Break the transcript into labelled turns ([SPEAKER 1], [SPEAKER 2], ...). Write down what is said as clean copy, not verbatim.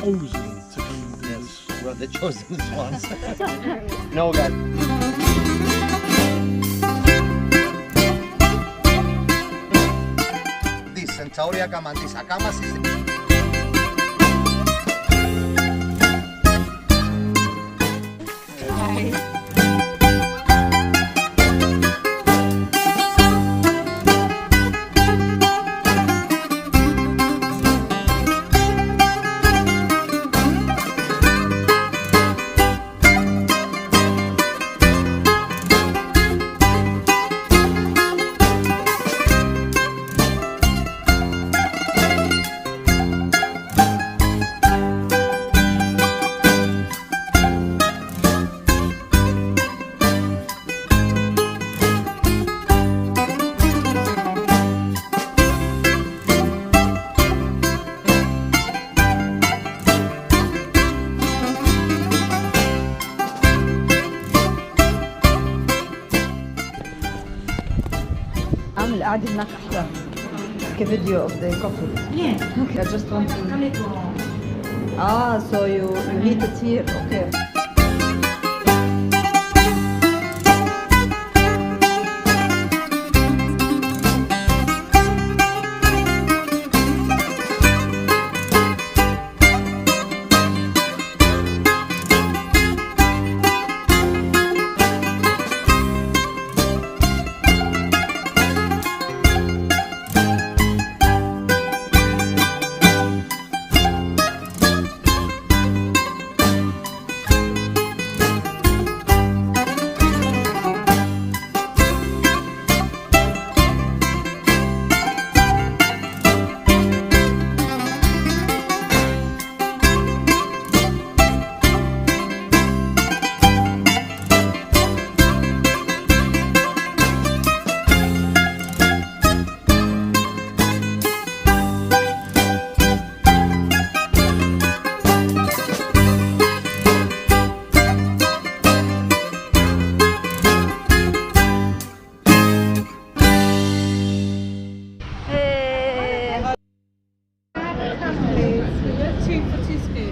[SPEAKER 1] chosen to come and do this?
[SPEAKER 2] Yes, we're the chosen ones. No, God. This Centauria Camantis Akamas is
[SPEAKER 3] عامل قاعدة هناك أحلى كفيديو of the couple.
[SPEAKER 4] Yeah.
[SPEAKER 3] Okay, I just want to. So you heat it here. Okay.
[SPEAKER 4] Two for two spoons.